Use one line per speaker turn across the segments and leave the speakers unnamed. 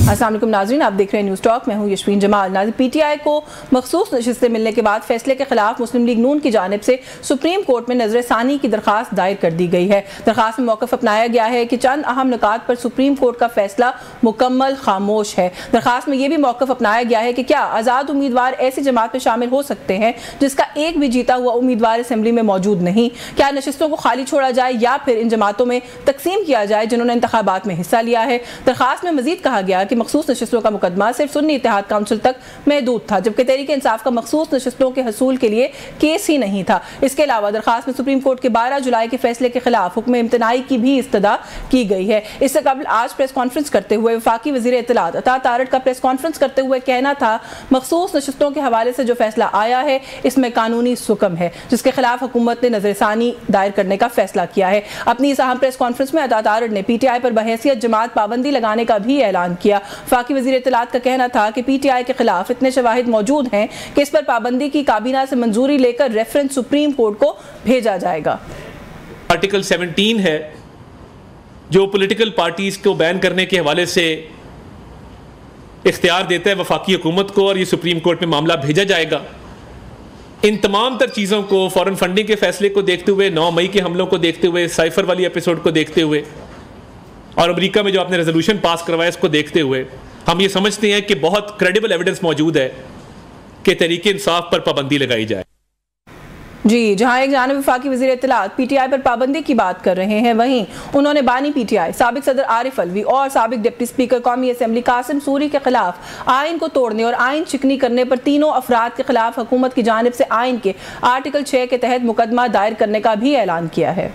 अस्सलाम वालेकुम नाज़रीन, आप देख रहे हैं न्यूज़ टॉक। मैं हूं यशवीन जमाल। नाज़रीन, पीटीआई को मखसूस नशिस्तें मिलने के बाद फैसले के खिलाफ मुस्लिम लीग नून की जानिब से सुप्रीम कोर्ट में नजर सानी की दरखास्त दायर कर दी गई है। दरखास्त में मौक़िफ़ अपनाया गया है कि चंद अहम नुकात पर सुप्रीम कोर्ट का फैसला मुकम्मल खामोश है। दरखास्त में यह भी मौक़िफ़ अपनाया गया है कि क्या आज़ाद उम्मीदवार ऐसी जमात में शामिल हो सकते हैं जिसका एक भी जीता हुआ उम्मीदवार असम्बली में मौजूद नहीं। क्या नशिस्तों को खाली छोड़ा जाए या फिर इन जमातों में तकसीम किया जाए जिन्होंने इंतखाबात में हिस्सा लिया है। दरखास्त में मजीद कहा गया कि मखसूस नशिस्तों का मुकदमा सिर्फ सुन्नी इत्तेहाद काउंसिल तक महदूद था, जबकि तहरीक इंसाफ का मखसूस नशिस्तों के हसूल के लिए केस ही नहीं था। इसके अलावा दरखास्त में सुप्रीम कोर्ट के 12 जुलाई के फैसले के खिलाफ हुक्म इम्तनाई की भी इस्तदा की गई है। इससे कबल आज प्रेस कॉन्फ्रेंस करते हुए वफाकी वज़ीर इत्तलात अता तारड़ का प्रेस कॉन्फ्रेंस करते हुए कहना था, मखसूस नशिस्तों के हवाले से जो फैसला आया है इसमें कानूनी सुकम है जिसके खिलाफ हुकूमत ने नजरसानी दायर करने का फैसला किया है। अपनी इस अहम प्रेस कॉन्फ्रेंस में अता तारड़ ने पीटीआई पर बहैसियत जमात पाबंदी लगाने का भी ऐलान किया। वफाकी वज़ीर इत्तलात का कहना था कि पीटीआई के खिलाफ इतने शवाहिद मौजूद हैं कि इस पर पाबंदी की काबीना से मंजूरी लेकर रेफरेंस सुप्रीम कोर्ट को भेजा जाएगा।
आर्टिकल 17 है जो पॉलिटिकल पार्टीज को बैन करने के हवाले से इख्तियार देता है वफाकी हुकूमत को, और ये सुप्रीम कोर्ट में मामला भेजा जाएगा। इन तमाम तर चीज़ों को, फॉरेन फंडिंग के फैसले को देखते हुए, 9 मई के हमलों को देखते हुए, साइफर वाली एपिसोड को देखते हुए और अमेरिका में जो आपने रेजोल्यूशन पास करवाया इसको देखते हुए हम ये समझते हैं कि बहुत क्रेडिबल एविडेंस मौजूद है कि तहरीक इंसाफ पर पाबंदी लगाई जाए।
जी, जहां एक जानिब वफाकी वज़ीर इत्तलात पीटीआई पर पाबंदी की बात कर रहे हैं, वहीं उन्होंने बानी पीटीआई साबिक सदर आरिफ अलवी और साबिक डिप्टी स्पीकर कौमी असम्बली कासिम सूरी के खिलाफ आइन को तोड़ने और आइन चिकनी करने पर तीनों अफराद के खिलाफ हुकूमत की जानिब से आइन के आर्टिकल 6 के तहत मुकदमा दायर करने का भी ऐलान किया है।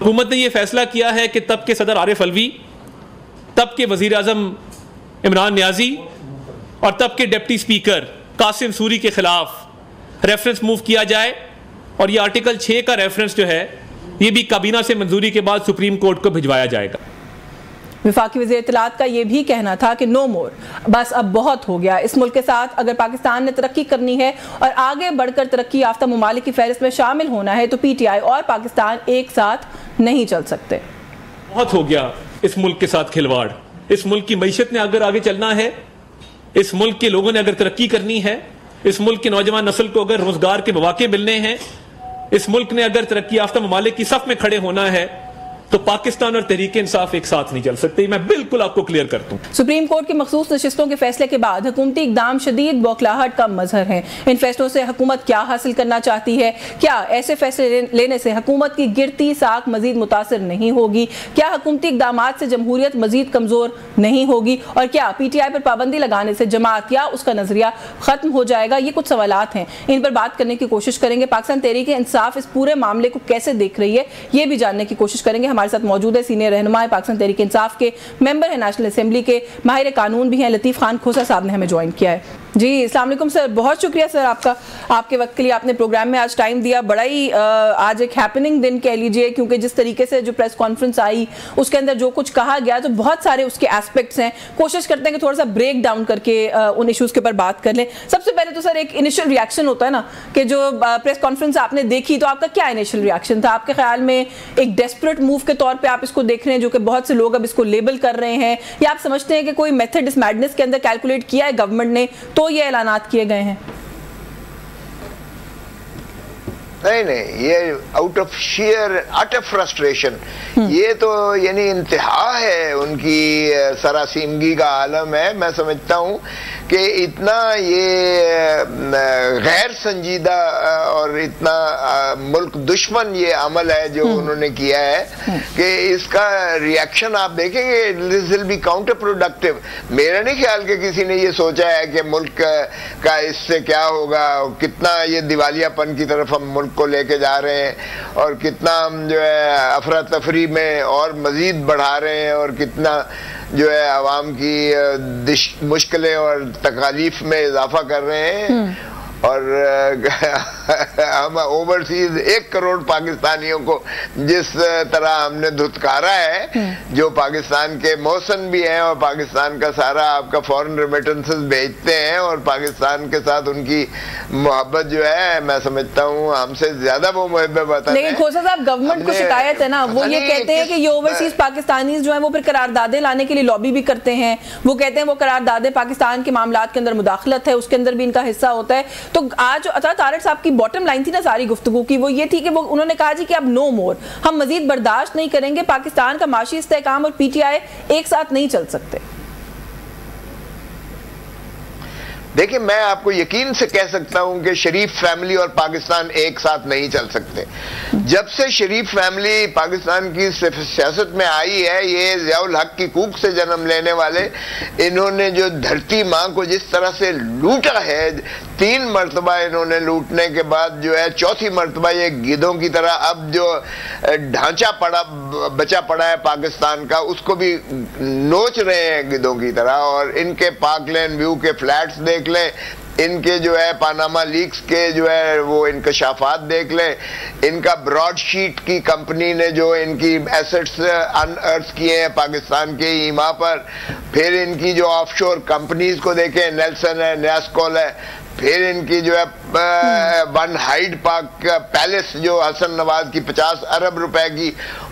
हुकूमत ने यह फैसला किया है कि तब के सदर आरिफ अलवी, तब के वज़ीर आज़म इमरान नियाजी और तब के डिप्टी स्पीकर कासिम सूरी के खिलाफ रेफरेंस मूव किया जाए, और ये आर्टिकल 6 का रेफरेंस जो है ये भी काबीना से मंजूरी के बाद सुप्रीम कोर्ट को भिजवाया जाएगा।
वफाकी वज़ीर इत्तलात का ये भी कहना था कि नो मोर, बस अब बहुत हो गया। इस मुल्क के साथ अगर पाकिस्तान ने तरक्की करनी है और आगे बढ़कर तरक्की याफ्ता ममालिक की फहरिस्त में शामिल होना है तो पीटीआई और पाकिस्तान एक साथ नहीं चल सकते।
बहुत हो गया इस मुल्क के साथ खिलवाड़। इस मुल्क की मईशत ने अगर आगे चलना है, इस मुल्क के लोगों ने अगर तरक्की करनी है, इस मुल्क की नौजवान नस्ल को अगर रोजगार के मौके मिलने हैं, इस मुल्क ने अगर तरक्की याफ्ता ममालिक की सफ में खड़े होना है तो पाकिस्तान और तहरीक इंसाफ एक साथ नहीं चल सकते। मैं बिल्कुल आपको क्लियर कर दूं।
सुप्रीम कोर्ट की मखसूस नशिस्तों के फैसले के बाद हुकूमती इकदाम शदीद बौखलाहट का मजहर है। इन फैसलों से हुकूमत क्या हासिल करना चाहती है? क्या ऐसे फैसले लेने से हुकूमत की गिरती साख मजीद मुतासर नहीं होगी? क्या हुकूमती इकदाम से जमहूरियत मजीद कमजोर नहीं होगी? और क्या पीटीआई पर पाबंदी लगाने से जमात या उसका नजरिया खत्म हो जाएगा? ये कुछ सवालात हैं, इन पर बात करने की कोशिश करेंगे। पाकिस्तान तहरीक इंसाफ इस पूरे मामले को कैसे देख रही है ये भी जानने की कोशिश करेंगे। हमारे साथ मौजूद है सीनियर रहनुमा पाकिस्तान तहरीक इंसाफ के, मेंबर है नेशनल असेंबली के, माहिर कानून भी हैं, लतीफ़ खान खोसा साहब ने हमें ज्वाइन किया है। जी, अस्सलाम वालेकुम सर, बहुत शुक्रिया सर आपका, आपके वक्त के लिए आपने प्रोग्राम में आज टाइम दिया। बड़ा ही आज एक हैपनिंग दिन कह लीजिए, क्योंकि जिस तरीके से जो प्रेस कॉन्फ्रेंस आई उसके अंदर जो कुछ कहा गया तो बहुत सारे उसके एस्पेक्ट्स हैं। कोशिश करते हैं कि थोड़ा सा ब्रेक डाउन करके उन इशूज़ के ऊपर बात कर लें। सबसे पहले तो सर एक इनिशियल रिएक्शन होता है ना कि जो प्रेस कॉन्फ्रेंस आपने देखी तो आपका क्या इनिशियल रिएक्शन था? आपके ख्याल में एक डेस्परेट मूव के तौर पर आप इसको देख रहे हैं जो कि बहुत से लोग अब इसको लेबल कर रहे हैं, या आप समझते हैं कि कोई मेथड इस मैडनेस के अंदर कैलकुलेट किया है गवर्नमेंट ने तो ये ऐलानात किए गए हैं?
नहीं, ये out of share utter frustration, ये तो यानी इंतहा है उनकी सरासीमगी का आलम है। मैं समझता हूँ कि इतना ये गैर संजीदा और इतना मुल्क दुश्मन ये अमल है जो उन्होंने किया है कि इसका रिएक्शन आप देखेंगे this will be counter productive. मेरा नहीं ख्याल कि किसी ने ये सोचा है कि मुल्क का इससे क्या होगा, कितना ये दिवालियापन की तरफ हम मुल्क को लेके जा रहे हैं और कितना हम जो है अफरा तफरी में और मजीद बढ़ा रहे हैं और कितना जो है आवाम की मुश्किलें और तकालीफ में इजाफा कर रहे हैं। और हम ओवरसीज 1 करोड़ पाकिस्तानियों को जिस तरह हमने धुतकारा है, जो पाकिस्तान के मौसन भी हैं और पाकिस्तान का सारा आपका फॉरेन रेमिटेंसेस भेजते हैं और पाकिस्तान के साथ उनकी मोहब्बत जो है, मैं समझता हूँ हमसे ज्यादा वो मोहब्बत है।
लेकिन खोसा साहब, गवर्नमेंट को शिकायत है ना, वो ये कहते हैं कि ये ओवरसीज पाकिस्तानी जो है वो फिर करारदादे लाने के लिए लॉबी भी करते हैं। वो कहते हैं वो करारदादे पाकिस्तान के मामलात के अंदर मुदाखलत है, उसके अंदर भी इनका हिस्सा होता है। तो आज तारिक साहब की बॉटम लाइन थी ना सारी गुफ्तगू की, वो ये थी कि वो उन्होंने कहा जी कि अब नो मोर, हम मजीद बर्दाश्त नहीं करेंगे, पाकिस्तान का माशी इस्तेहकाम और पीटीआई एक साथ नहीं चल सकते।
देखिए, मैं आपको यकीन से कह सकता हूं कि शरीफ फैमिली और पाकिस्तान एक साथ नहीं चल सकते। जब से शरीफ फैमिली पाकिस्तान की सियासत में आई है, ये ज़ियाउल हक की कूक से जन्म लेने वाले, इन्होंने जो धरती माँ को जिस तरह से लूटा है, 3 मरतबा इन्होंने लूटने के बाद जो है 4थी मरतबा ये गिद्धों की तरह अब जो ढांचा बचा पड़ा है पाकिस्तान का, उसको भी नोच रहे हैं गिद्धों की तरह। और इनके पार्कलैंड व्यू के फ्लैट्स देख लें, इनके जो है पानामा लीक्स के जो है वो इंकशाफात देख लें, इनका ब्रॉडशीट की कंपनी ने जो इनकी एसेट्स अनअर्थ किए हैं पाकिस्तान के ईमा पर, फिर इनकी जो ऑफशोर कंपनीज को देखें, नेल्सन है, न्यास्कोल है, फिर इनकी जो है वन हाइड पार्क पैलेस जो हसन नवाज की 50 अरब रुपए की,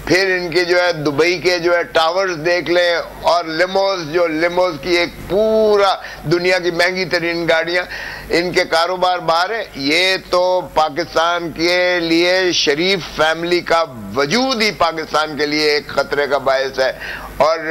फिर इनके जो है दुबई के जो है टावर्स देख लें, और लिमोज की एक पूरा दुनिया की महंगी तरीन गाड़ियां, इनके कारोबार बाहर है। ये तो पाकिस्तान के लिए शरीफ फैमिली का वजूद ही पाकिस्तान के लिए एक खतरे का बायस है। और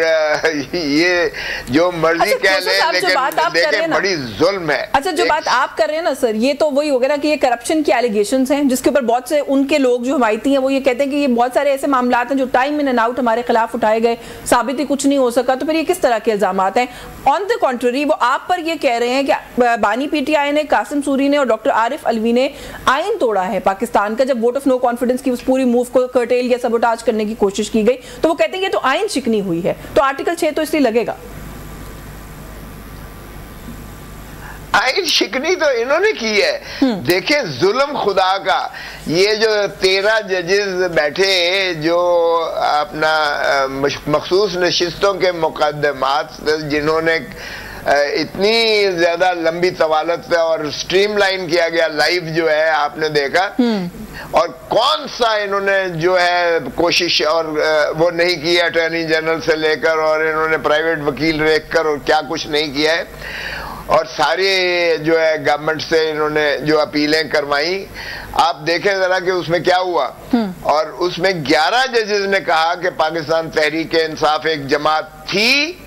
ये जो मर्जी कह ले, लेकिन देखें बड़ी जुल्म है।
अच्छा, जो बात आप कर रहे हैं ना सर, ये तो वही हो गया ना कि ये करप्शन की एलिगेशंस हैं, जिसके ऊपर बहुत से उनके लोग जो हमायती हैं वो ये कहते हैं कि ये बहुत सारे ऐसे मामलात हैं जो टाइम इन एंड आउट हमारे खिलाफ उठाए गए, साबित ही कुछ नहीं हो सका। तो फिर ये किस तरह के इल्जामात हैं? ऑन द कॉन्ट्ररी, वो आप पर ये कह रहे हैं कि बानी पीटीआई ने, कासिम सूरी ने और डॉक्टर आरिफ अलवी ने आइन तोड़ा है पाकिस्तान का, जब वोट ऑफ नो कॉन्फिडेंस की उस पूरी मूव को कर्टेल या सबोटाज करने की कोशिश की गई, तो वो कहते हैं ये तो आइन शिकनी हुई है, तो आर्टिकल 6 तो इसलिए लगेगा।
आइन शिकनी तो इन्होंने की है। देखिए, जुल्म खुदा का, ये जो 13 जजेस बैठे जो अपना मखसूस नशिस्तों के मुकदमात जिन्होंने इतनी ज्यादा लंबी तवालत और स्ट्रीमलाइन किया गया, लाइव जो है आपने देखा, और कौन सा इन्होंने जो है कोशिश और वो नहीं की है, अटॉर्नी जनरल से लेकर, और इन्होंने प्राइवेट वकील रेख कर और क्या कुछ नहीं किया है, और सारे जो है गवर्नमेंट से इन्होंने जो अपीलें करवाई। आप देखें जरा कि उसमें क्या हुआ, और उसमें 11 जजेस ने कहा कि पाकिस्तान तहरीक इंसाफ एक जमात थी,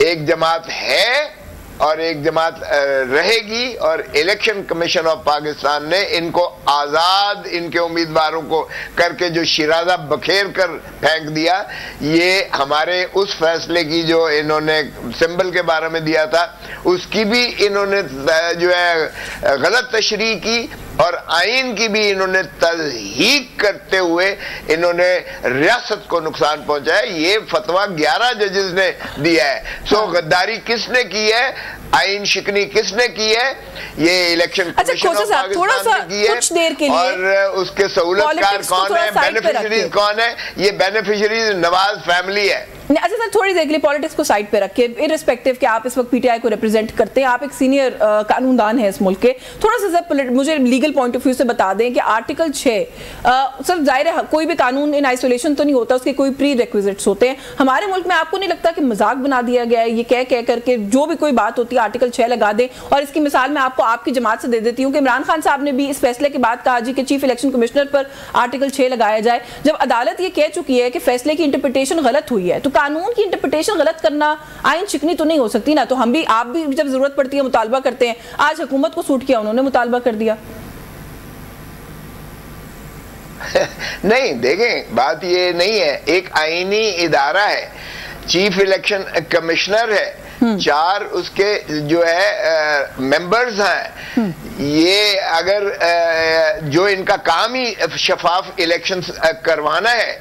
एक जमात है और एक जमात रहेगी, और इलेक्शन कमीशन ऑफ पाकिस्तान ने इनको आजाद, इनके उम्मीदवारों को करके जो शिराजा बखेर कर फेंक दिया, ये हमारे उस फैसले की जो इन्होंने सिंबल के बारे में दिया था उसकी भी इन्होंने जो है गलत तशरीह की, और आइन की भी इन्होंने तज़हीक करते हुए इन्होंने रियासत को नुकसान पहुंचाया। ये फतवा 11 जजेस ने दिया है। सो गद्दारी किसने की है, आइन शिकनी किसने की है, ये इलेक्शन कमीशन ऑफ पाकिस्तान ने की है। कुछ देर के लिए और उसके सहूलतकार कौन है, बेनिफिशरीज कौन है, ये बेनिफिशरीज नवाज फैमिली है।
अच्छा सर, थोड़ी देर के लिए पॉलिटिक्स को साइड पे रख के, इररिस्पेक्टिव कि आप इस वक्त पीटीआई को रिप्रेजेंट करते हैं, आप एक सीनियर कानूनदान है इस मुल्क के, थोड़ा सा सर मुझे लीगल पॉइंट ऑफ व्यू से बता दें कि आर्टिकल 6 सर, जाहिर है कोई भी कानून इन आइसोलेशन तो नहीं होता, उसके कोई प्री रिक्विजिट्स होते हैं। हमारे मुल्क में आपको नहीं लगता कि मजाक बना दिया गया है, ये कह करके जो भी कोई बात होती है आर्टिकल 6 लगा दें? और इसकी मिसाल मैं आपको आपकी जमात से दे देती हूँ कि इमरान खान साहब ने भी इस फैसले के बाद कहा जी कि चीफ इलेक्शन कमिश्नर पर आर्टिकल 6 लगाया जाए। जब अदालत ये कह चुकी है कि फैसले की इंटरप्रिटेशन गलत हुई है, तो कानून की इंटरप्रिटेशन गलत करना आइन शिकनी तो नहीं हो सकती ना? तो हम भी, आप भी जब जरूरत पड़ती है मुतालबा करते हैं। आज हुकूमत को सूट किया, उन्होंने मुतालबा कर दिया।
नहीं, देखें बात ये नहीं है, एक आईनी इदारा है, चीफ इलेक्शन कमिश्नर है, 4 उसके जो है मेंबर्स हैं। ये अगर जो इनका काम ही शफाफ इलेक्शंस करवाना है,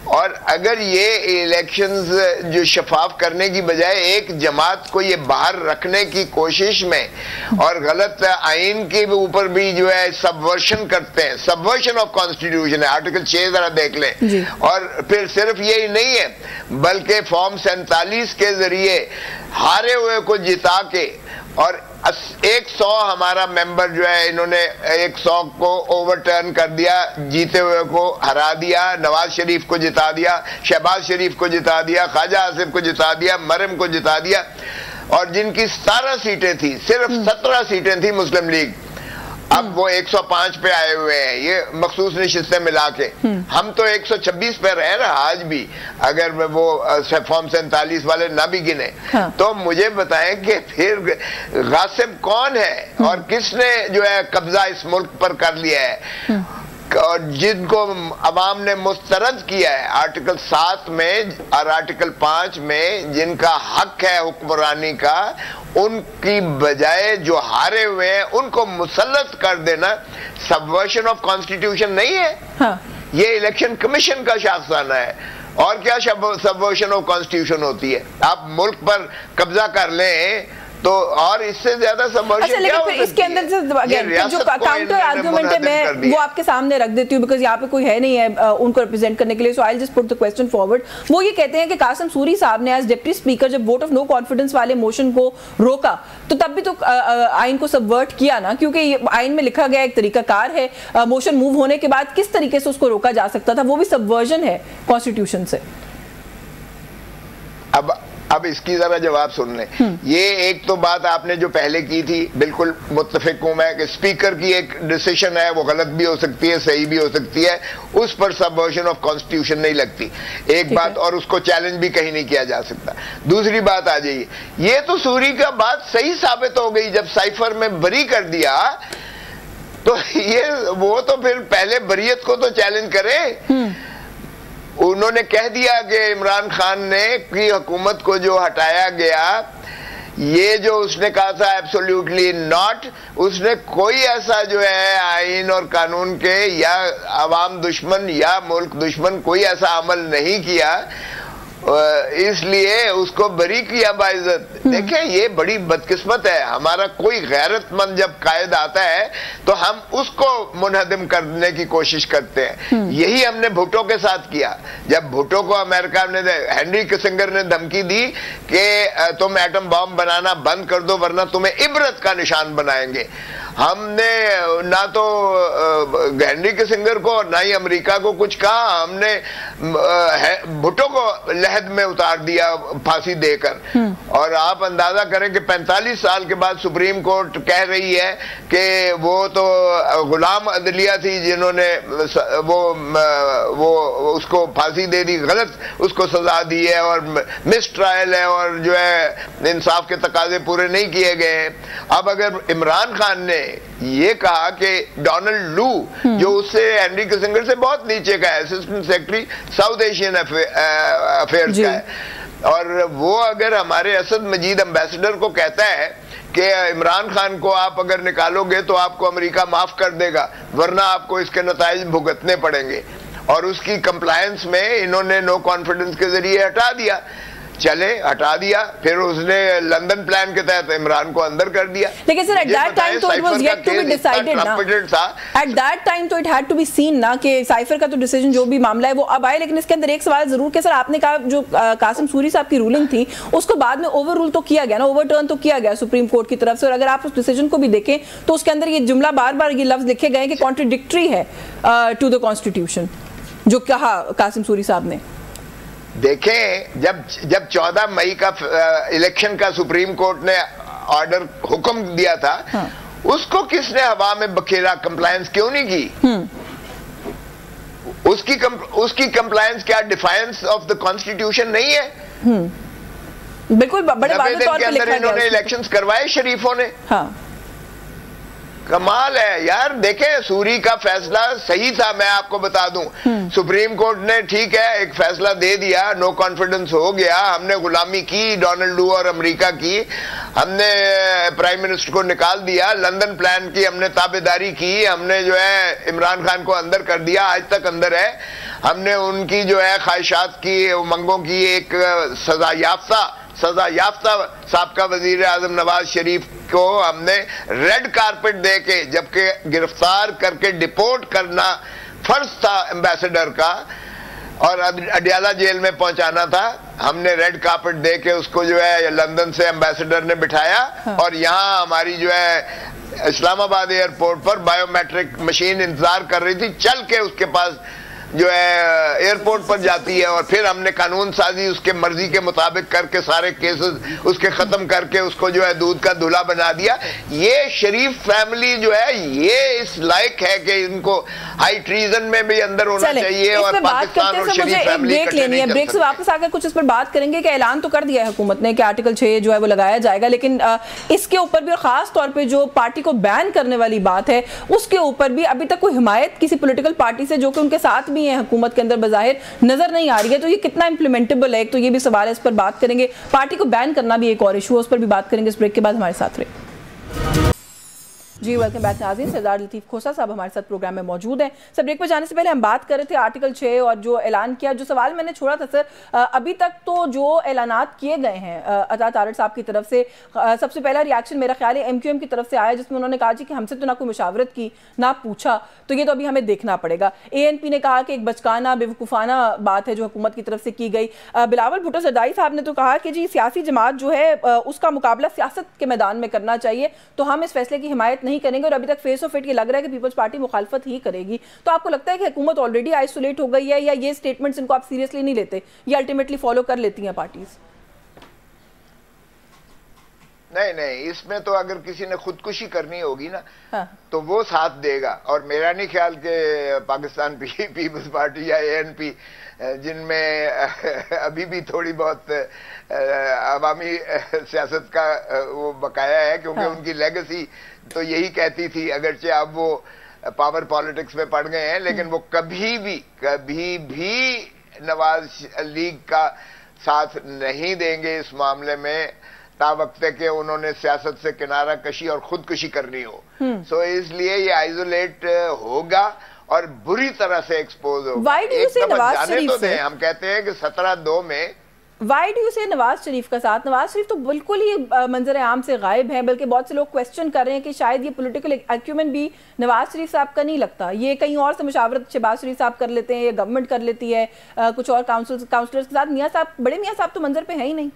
और अगर ये इलेक्शंस जो शफाफ करने की बजाय एक जमात को ये बाहर रखने की कोशिश में और गलत आइन के ऊपर भी जो है सबवर्शन करते हैं, सबवर्शन ऑफ कॉन्स्टिट्यूशन है, आर्टिकल 6 जरा देख लें। और फिर सिर्फ यही नहीं है बल्कि फॉर्म 47 के जरिए हारे हुए को जिता के और 100 हमारा मेंबर जो है इन्होंने 100 को ओवरटर्न कर दिया, जीते हुए को हरा दिया, नवाज शरीफ को जिता दिया, शहबाज शरीफ को जिता दिया, ख्वाजा आसिफ को जिता दिया, मरियम को जिता दिया। और जिनकी 17 सीटें थी, सिर्फ 17 सीटें थी मुस्लिम लीग, अब वो 105 पे आए हुए हैं, ये मखसूस नशिस्तें मिला के। हम तो 126 पे रहे ना आज भी, अगर वो फॉर्म 47 वाले ना भी गिने। तो मुझे बताएं कि फिर गासिब कौन है और किसने जो है कब्जा इस मुल्क पर कर लिया है और जिनको अवाम ने मुस्तरद किया है आर्टिकल 7 में और आर्टिकल 5 में, जिनका हक है हुक्मरानी का, उनकी बजाय जो हारे हुए हैं उनको मुसल्लत कर देना सबवर्शन ऑफ कॉन्स्टिट्यूशन नहीं है। ये इलेक्शन कमीशन का शाखसाना है। और क्या सबवर्शन ऑफ कॉन्स्टिट्यूशन होती है? आप मुल्क पर कब्जा कर लें तो और इससे ज्यादा सबवर्शन क्या हो सकती है?
इसके अंदर जो काउंटर आर्गुमेंट है मैं वो आपके सामने रख देती हूँ, बिकॉज यहाँ पे कोई है नहीं है उनको रिप्रेजेंट करने के लिए। So I just put the question forward. वो ये कहते हैं कि कासिम सूरी साहब ने एज डिप्टी स्पीकर जब वोट ऑफ नो कॉन्फिडेंस वाले मोशन को रोका तो तब भी तो आइन को सबवर्ट किया ना, क्योंकि आइन में लिखा गया एक तरीकाकार है, मोशन मूव होने के बाद किस तरीके से उसको रोका जा सकता था, वो भी सबवर्जन है कॉन्स्टिट्यूशन से।
अब इसकी जरा जवाब सुन लें। ये एक तो बात आपने जो पहले की थी बिल्कुल मुत्तफिक हूं मैं कि स्पीकर की एक डिसीजन है, वो गलत भी हो सकती है, सही भी हो सकती है, उस पर सबवर्जन ऑफ कॉन्स्टिट्यूशन नहीं लगती, एक बात, और उसको चैलेंज भी कहीं नहीं किया जा सकता। दूसरी बात आ जाइए, ये तो सूरी का बात सही साबित हो गई, जब साइफर में बरी कर दिया तो ये वो तो फिर पहले बरीयत को तो चैलेंज करे। उन्होंने कह दिया कि इमरान खान ने की हुकूमत को जो हटाया गया, ये जो उसने कहा था एब्सोल्युटली नॉट, उसने कोई ऐसा जो है आइन और कानून के या अवाम दुश्मन या मुल्क दुश्मन कोई ऐसा अमल नहीं किया, इसलिए उसको बरी किया बाइज्जत। देखें ये बड़ी बदकिस्मत है, हमारा कोई गैरतमंद जब कायद आता है तो हम उसको मुनहदम करने की कोशिश करते हैं। यही हमने भुट्टो के साथ किया। जब भुट्टो को अमेरिका ने, हेनरी किसिंगर ने धमकी दी कि तुम एटम बॉम्ब बनाना बंद कर दो वरना तुम्हें इबरत का निशान बनाएंगे, हमने ना तो हेनरी किसिंगर को ना ही अमेरिका को कुछ कहा, हमने भुट्टो को लहद में उतार दिया फांसी देकर। और आप अंदाजा करें कि 45 साल के बाद सुप्रीम कोर्ट कह रही है कि वो तो गुलाम अदलिया थी जिन्होंने वो उसको फांसी दे दी, गलत उसको सजा दी है और मिस ट्रायल है और जो है इंसाफ के तकाजे पूरे नहीं किए गए हैं। अब अगर इमरान खान ने ये कहा कि डोनाल्ड लू जो उससे हेनरी किसिंगर से बहुत नीचे का है, assistant secretary south Asian affairs का है, और वो अगर हमारे असद मजीद एम्बेसडर को कहता है कि इमरान खान को आप अगर निकालोगे तो आपको अमेरिका माफ कर देगा वरना आपको इसके नताइज भुगतने पड़ेंगे, और उसकी कंप्लायंस में इन्होंने नो कॉन्फिडेंस के जरिए हटा दिया, चले हटा दिया, फिर उसने लंदन प्लान के तहत इमरान को अंदर कर दिया।
लेकिन सर एट दैट टाइम तो it was yet to be decided ना, एट दैट टाइम तो it had to be seen ना कि साइफर का तो डिसीजन जो भी मामला है वो अब आए। लेकिन इसके अंदर एक सवाल जरूर कि सर आपने कहा जो कासिम सूरी साहब की रूलिंग थी उसको बाद में ओवर रूल तो किया गया ना, ओवरटर्न तो किया गया सुप्रीम कोर्ट की तरफ से, और अगर आप उस डिसीजन को भी देखें तो उसके अंदर ये जुमला बार बार ये लफ्ज लिखे गए कि कॉन्ट्रडिक्टरी है टू द कॉन्स्टिट्यूशन, जो कहा कासिम सूरी साहब ने।
देखें जब 14 मई का इलेक्शन का सुप्रीम कोर्ट ने ऑर्डर हुक्म दिया था, उसको किसने हवा में बखेरा, कंप्लायंस क्यों नहीं की? उसकी कंप्लायंस क्या डिफायंस ऑफ द कॉन्स्टिट्यूशन नहीं है?
बिल्कुल बड़े वादे तौर पे लिखा गया।
इन्होंने इलेक्शंस करवाए शरीफों ने। कमाल है यार। देखें सूरी का फैसला सही था, मैं आपको बता दूं, सुप्रीम कोर्ट ने ठीक है एक फैसला दे दिया, नो कॉन्फिडेंस हो गया, हमने गुलामी की डोनाल्ड लू और अमेरिका की, हमने प्राइम मिनिस्टर को निकाल दिया, लंदन प्लान की हमने ताबेदारी की, हमने जो है इमरान खान को अंदर कर दिया, आज तक अंदर है। हमने उनकी जो है ख्वाहिशात की, उमंगों की एक सजा याफ्ता साबका वजीर आजम नवाज शरीफ को हमने रेड कारपेट दे के, जबकि गिरफ्तार करके डिपोर्ट करना फर्ज था एम्बेसडर का और अडियाला जेल में पहुंचाना था, हमने रेड कार्पेट दे के उसको जो है लंदन से एम्बेसडर ने बिठाया। हाँ। और यहाँ हमारी जो है इस्लामाबाद एयरपोर्ट पर बायोमेट्रिक मशीन इंतजार कर रही थी, चल के उसके पास जो है एयरपोर्ट पर जाती है, और फिर हमने कानून साजी उसके मर्जी के मुताबिक करके सारे केसेस उसके खत्म करके उसको जो है दूध का दूल्हा बना दिया। ये शरीफ फैमिली जो है ये इस लायक है कि इनको हाई ट्रीजन में भी अंदर होना चाहिए, और पाकिस्तान और शरीफ फैमिली
लेनी है। ब्रेक से वापस आकर कुछ इस पर बात करेंगे कि ऐलान तो कर दिया है हुकूमत ने कि आर्टिकल 6 जो है वो लगाया जाएगा, लेकिन इसके ऊपर भी और खास तौर पर जो पार्टी को बैन करने वाली बात है उसके ऊपर भी अभी तक कोई हिमायत किसी पोलिटिकल पार्टी से जो कि उनके साथ भी है हुकूमत के अंदर बज़ाहिर नजर नहीं आ रही है। तो ये कितना इंप्लीमेंटेबल है, एक तो ये भी सवाल है, इस पर बात करेंगे। पार्टी को बैन करना भी एक और इशू है, उस पर भी बात करेंगे। इस ब्रेक के बाद हमारे साथ रहे। जी वेलकम बैक नाज़रीन, सरदार लतीफ़ खोसा साहब हमारे साथ प्रोग्राम में मौजूद हैं। सर, ब्रेक पर जाने से पहले हम बात कर रहे थे आर्टिकल 6 और जो ऐलान किया, जो सवाल मैंने छोड़ा था सर, अभी तक तो जो ऐलानात किए गए हैं अता तारड़ साहब की तरफ से, सबसे पहला रिएक्शन मेरा ख्याल है MQM की तरफ से आया, जिसमें उन्होंने कहा जी कि हमसे तो ना कोई मुशावरत की ना पूछा, तो ये तो अभी हमें देखना पड़ेगा। ANP ने कहा कि एक बचकाना बेवकूफ़ाना बात है जो हुकूमत की तरफ से की गई। बिलावल भुट्टो सरदाई साहब ने तो कहा कि जी सियासी जमात जो है उसका मुकाबला सियासत के मैदान में करना चाहिए, तो हम इस फैसले की हिमायत नहीं करेंगे, और अभी तक फेस ऑफ इट ये लग रहा है कि पीपल्स पार्टी मुखालफत ही करेगी। तो आपको लगता है कि हुकूमत ऑलरेडी आइसोलेट हो गई है, या ये स्टेटमेंट्स इनको आप सीरियसली नहीं लेते, ये अल्टीमेटली फॉलो कर लेती हैं पार्टीज?
नहीं, इसमें तो अगर किसी ने खुदकुशी करनी होगी ना, हाँ। तो वो साथ देगा, और मेरा नहीं ख्याल कि पाकिस्तान पीपल्स पार्टी या ANP जिनमें अभी भी थोड़ी बहुत अवामी सियासत का वो बकाया है, क्योंकि हाँ। उनकी लेगेसी तो यही कहती थी, अगरचे अब वो पावर पॉलिटिक्स में पड़ गए हैं, लेकिन वो कभी भी नवाज लीग का साथ नहीं देंगे इस मामले में, तावक्ते के उन्होंने सियासत से किनारा कशी और खुदकुशी करनी हो। सो इसलिए ये आइसोलेट होगा और बुरी तरह से एक्सपोज होगा। जाने तो दें, हम कहते हैं कि 17/2 में
Why do you say Nawaz Sharif का साथ? नवाज शरीफ तो बिल्कुल ही मंजर आम से गायब है, बल्कि बहुत से लोग क्वेश्चन कर रहे हैं कि शायद ये पॉलिटिकल एक्यूमेंट भी नवाज शरीफ साहब का नहीं लगता, ये कहीं और से मुशावरत शहबाज शरीफ साहब कर लेते हैं, या गवर्नमेंट कर लेती है कुछ और काउंसलर्स के साथ। मियाँ साहब, बड़े मियाँ साहब तो मंजर पे है ही नहीं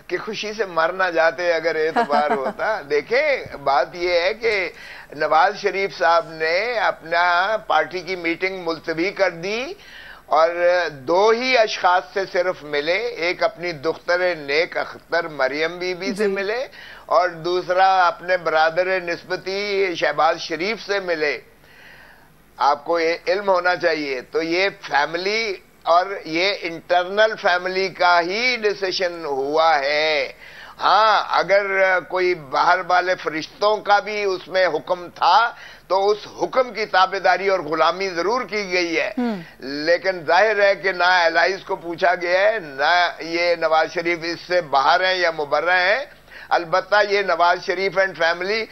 कि खुशी से मर ना जाते अगर एतबार होता। देखे, बात यह है कि नवाज शरीफ साहब ने अपना पार्टी की मीटिंग मुलतवी कर दी और 2 ही अशखास से सिर्फ मिले, एक अपनी दुख्तर नेक अख्तर मरियम बीबी से मिले और दूसरा अपने बरादर निस्बती शहबाज शरीफ से मिले। आपको ये इल्म होना चाहिए। तो ये फैमिली और ये इंटरनल फैमिली का ही डिसीजन हुआ है। हाँ, अगर कोई बाहर वाले फरिश्तों का भी उसमें हुक्म था तो उस हुक्म की ताबेदारी और गुलामी जरूर की गई है, लेकिन जाहिर है कि ना एलाइज को पूछा गया है, ना ये नवाज शरीफ इससे बाहर हैं या मुबर्रा हैं। अलबत्ता ये नवाज शरीफ एंड फैमिली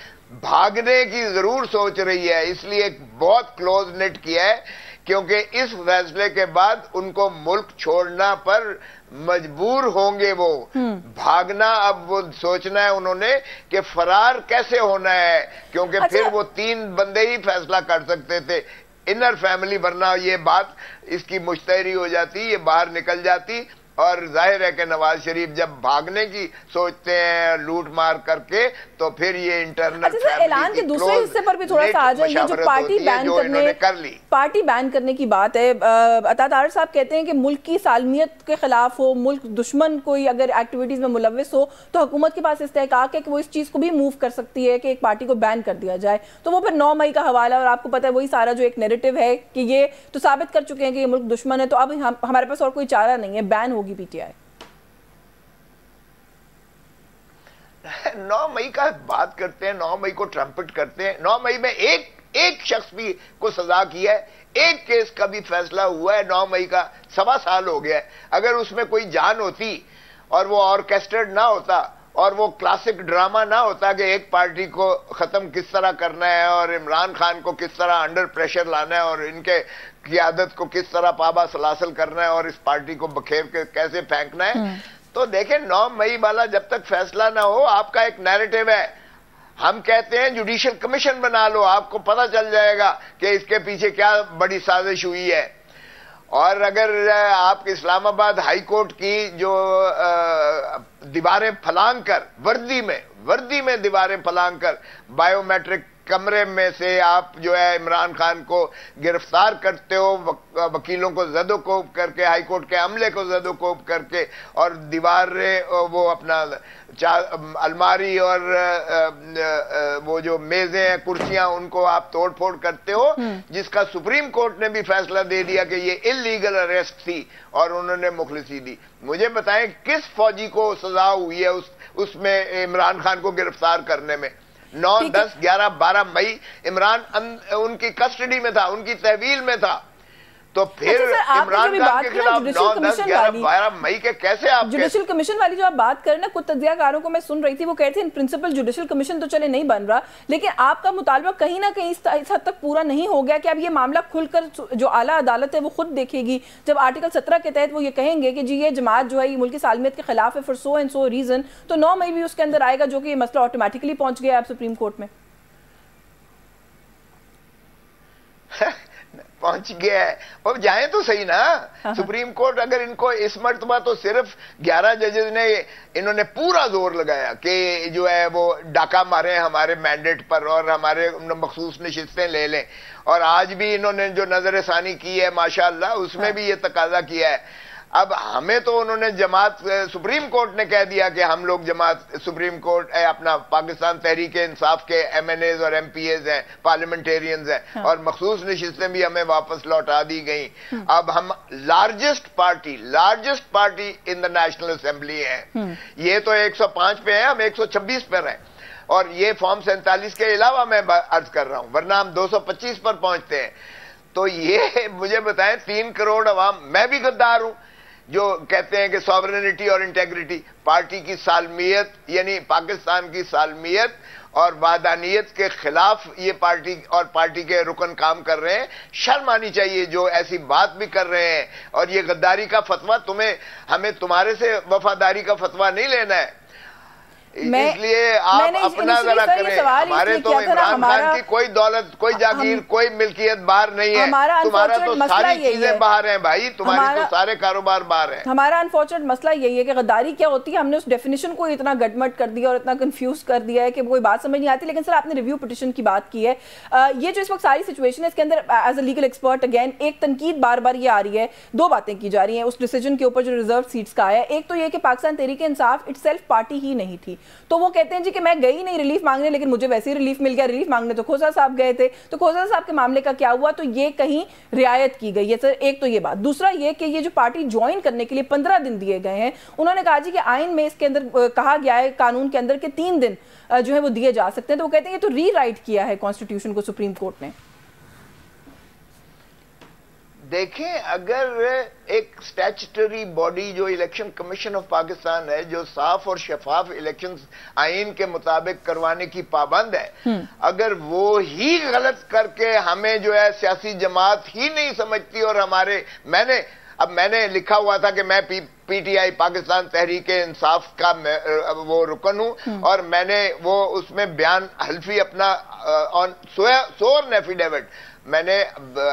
भागने की जरूर सोच रही है, इसलिए बहुत क्लोज नेट किया है, क्योंकि इस फैसले के बाद उनको मुल्क छोड़ना पर मजबूर होंगे वो। भागना अब वो सोचना है उन्होंने कि फरार कैसे होना है, क्योंकि फिर वो 3 बंदे ही फैसला कर सकते थे, इनर फैमिली, वरना ये बात इसकी मुश्तहरी हो जाती, ये बाहर निकल जाती। और जाहिर है कि नवाज शरीफ जब भागने की सोचते हैं लूट मार करके, तो फिर ये इंटरनल
ऐलान के दूसरे हिस्से पर भी थोड़ा सा आ जाए, जो पार्टी बैन करने की बात है। अता तारड़ साहब कहते हैं कि मुल्क की सालमियत के खिलाफ हो, मुल्क दुश्मन कोई अगर एक्टिविटीज में मुलव्विस हो तो हुकूमत के पास इस्तेहकाक है कि वो इस चीज को भी मूव कर सकती है कि एक पार्टी को बैन कर दिया जाए। तो वो फिर 9 मई का हवाला, और आपको पता है वही सारा जो एक नैरेटिव है कि ये तो साबित कर चुके हैं कि ये मुल्क दुश्मन है, तो अब हमारे पास और कोई चारा नहीं है, बैन होगी PTI।
9 मई का बात करते हैं, 9 मई को ट्रम्पेट करते हैं। 9 मई में एक शख्स भी को सजा की है, एक केस का भी फैसला हुआ है 9 मई का, 1.25 साल हो गया है। अगर उसमें कोई जान होती और वो ऑर्केस्ट्रेड ना होता और वो क्लासिक ड्रामा ना होता कि एक पार्टी को खत्म किस तरह करना है और इमरान खान को किस तरह अंडर प्रेशर लाना है और इनके क़ियादत को किस तरह पाबा सलासल करना है और इस पार्टी को बखेर के कैसे फेंकना है। तो देखें 9 मई वाला जब तक फैसला ना हो, आपका एक नैरेटिव है, हम कहते हैं जुडिशियल कमीशन बना लो, आपको पता चल जाएगा कि इसके पीछे क्या बड़ी साजिश हुई है। और अगर आप इस्लामाबाद हाई कोर्ट की जो दीवारें फलांग कर वर्दी में दीवारें फलांग कर बायोमेट्रिक कमरे में से आप जो है इमरान खान को गिरफ्तार करते हो, वकीलों को ज़दोकोब करके, हाई कोर्ट के अमले को ज़दोकोब करके, और दीवारें वो अपना अलमारी और वो जो मेजें हैं, कुर्सियां, उनको आप तोड़ फोड़ करते हो, जिसका सुप्रीम कोर्ट ने भी फैसला दे दिया कि ये इलीगल अरेस्ट थी और उन्होंने मुखलिसी दी। मुझे बताएं किस फौजी को सजा हुई है उसमें इमरान खान को गिरफ्तार करने में? 9, 10, 11, 12 मई इमरान उनकी कस्टडी में था, उनकी तहवील में था। तो फिर इमरान खान के खिलाफ 9, 10, 11, 12 मई के कैसे आप
जुडिशियल कमीशन वाली जो आप बात करें ना, कुछ तज्जियाकारों को मैं सुन रही थी, वो कहते हैं इन प्रिंसिपल जुडिशियल कमीशन तो चले नहीं बन रहा, लेकिन आपका मुतालबा कहीं ना कहीं इस हद तक पूरा नहीं हो गया कि अब ये मामला खुलकर जो आला अदालत है वो खुद देखेगी, जब आर्टिकल 17 के तहत वो ये कहेंगे कि जी ये जमात जो है ये मुल्की सालमियत के खिलाफ है for so and so reason, तो 9 मई भी उसके अंदर आएगा, जो कि ये मसला ऑटोमेटिकली पहुंच गया अब सुप्रीम कोर्ट में।
पहुंच गया है, और जाए तो सही ना सुप्रीम कोर्ट। अगर इनको इस मर्तबा तो सिर्फ 11 जजेस ने इन्होंने पूरा जोर लगाया कि जो है वो डाका मारे हमारे मैंडेट पर और हमारे मखसूस नशिस्तें ले लें, और आज भी इन्होंने जो नजरसानी की है माशाअल्लाह, उसमें भी ये तकाजा किया है। अब हमें तो उन्होंने जमात, सुप्रीम कोर्ट ने कह दिया कि हम लोग जमात, सुप्रीम कोर्ट अपना पाकिस्तान तहरीक इंसाफ के MNAs और MPAs हैं, पार्लियामेंटेरियंस हैं, और मखसूस नशिस्तें भी हमें वापस लौटा दी गई। अब हम largest party in the national assembly हैं। ये तो 105 पे है, हम 126 पर हैं, और ये फॉर्म 47 के अलावा मैं अर्ज कर रहा हूं, वरना हम 225 पर पहुंचते हैं। तो ये मुझे बताएं 3 करोड़ अवाम, मैं भी गद्दार हूं जो कहते हैं कि सॉवरेनिटी और इंटेग्रिटी, पार्टी की सालमियत यानी पाकिस्तान की सालमियत और वादानियत के खिलाफ ये पार्टी और पार्टी के रुकन काम कर रहे हैं। शर्म आनी चाहिए जो ऐसी बात भी कर रहे हैं। और ये गद्दारी का फतवा, हमें तुम्हारे से वफादारी का फतवा नहीं लेना है, इसलिए आप अपना जरा करें। हमारे तो इमरान खान की कोई दौलत, कोई जागीर, कोई मिल्कियत बाहर नहीं है। तुम्हारा तो सारी चीजें बाहर हैं भाई, तुम्हारे तो सारे कारोबार बाहर हैं।
हमारा अनफॉर्चुनेट मसला यही है कि गद्दारी क्या होती है, हमने उस डेफिनेशन को इतना गटमट कर दिया और इतना कंफ्यूज कर दिया है कि कोई बात समझ नहीं आती। लेकिन सर आपने रिव्यू पिटिशन की बात की है, ये जो इस वक्त सारी सिचुएशन है इसके अंदर as a legal expert again एक तनकीद बार बार ये आ रही है, 2 बातें की जा रही हैं उस डिसीजन के ऊपर जो रिजर्व सीट्स का आया। एक तो ये कि पाकिस्तान तहरीक इंसाफ इटसेल्फ पार्टी ही नहीं थी, तो वो कहते हैं जी कि मैं गई नहीं रिलीफ मांगने, लेकिन मुझे वैसे ही रिलीफ मिल गया। रिलीफ मांगने तो खोसा साहब गए थे, तो खोसा साहब के मामले का क्या हुआ? तो ये कहीं रियायत की गई है सर, एक तो ये बात। दूसरा ये कि ये जो पार्टी ज्वाइन करने के लिए 15 दिन दिए गए हैं, उन्होंने कहा जी कि आइन में इसके अंदर कहा गया है कानून के अंदर कि 3 दिन जो है वो दिए जा सकते हैं, तो वो कहते हैं ये तो रीराइट किया है कॉन्स्टिट्यूशन को सुप्रीम कोर्ट ने।
देखें, अगर एक स्टैट्यूटरी बॉडी जो इलेक्शन कमीशन ऑफ पाकिस्तान है, जो साफ और शफाफ इलेक्शंस आइन के मुताबिक करवाने की पाबंद है, अगर वो ही गलत करके हमें जो है सियासी जमात ही नहीं समझती, और मैंने लिखा हुआ था कि मैं PTI पाकिस्तान तहरीक इंसाफ का वो रुकन हूं, और मैंने वो उसमें बयान हल्फी अपना ऑन सोर्न एफिडेविट मैंने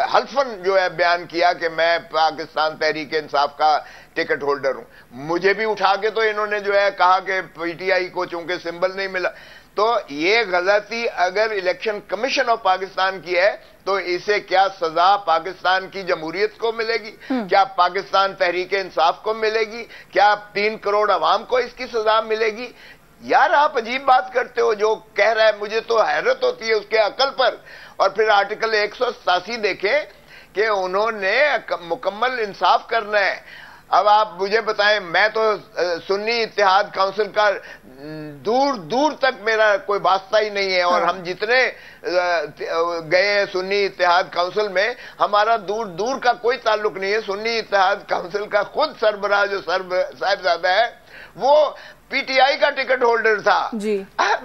हल्फन जो है बयान किया कि मैं पाकिस्तान तहरीक इंसाफ का टिकट होल्डर हूं। मुझे भी उठा के तो इन्होंने जो है कहा कि PTI को चूंकि सिंबल नहीं मिला। तो ये गलती अगर इलेक्शन कमीशन ऑफ पाकिस्तान की है, तो इसे क्या सजा पाकिस्तान की जमहूरियत को मिलेगी? क्या पाकिस्तान तहरीक इंसाफ को मिलेगी? क्या 3 करोड़ अवाम को इसकी सजा मिलेगी? यार आप अजीब बात करते हो जो कह रहा है, मुझे तो हैरत होती है उसके अकल पर। और फिर आर्टिकल 187 देखें कि उन्होंने मुकम्मल इंसाफ करना है। अब आप मुझे बताएं, मैं तो सुन्नी इत्तेहाद काउंसिल का दूर दूर तक मेरा कोई वास्ता ही नहीं है, और हम जितने गए सुन्नी इत्तेहाद काउंसिल में, हमारा दूर दूर का कोई ताल्लुक नहीं है। सुन्नी इत्तेहाद काउंसिल का खुद सरबराह जो साहिबजादा है वो पीटीआई का टिकट होल्डर था जी।